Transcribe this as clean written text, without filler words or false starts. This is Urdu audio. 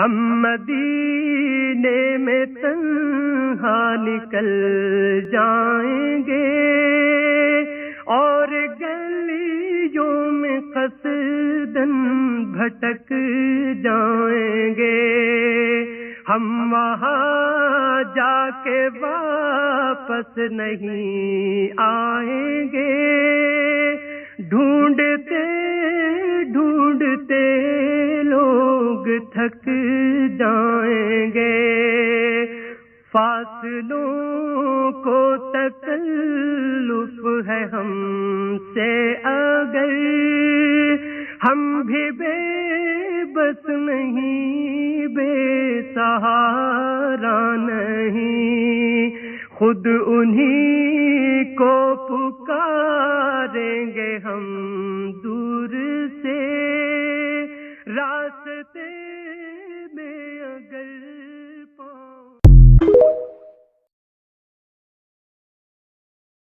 ہم مدینے میں تنہا نکل جائیں گے اور گلیوں میں قصداً بھٹک جائیں گے. ہم وہاں جا کے واپس نہیں آئیں گے. ڈھونڈتے ڈھونڈتے لوگ تھک جائیں گے. فاصلوں کو تکلف ہے ہم سے اگر ہم بھی بے بس نہیں، بے سہارا نہیں. خود انہی کو پکاریں گے ہم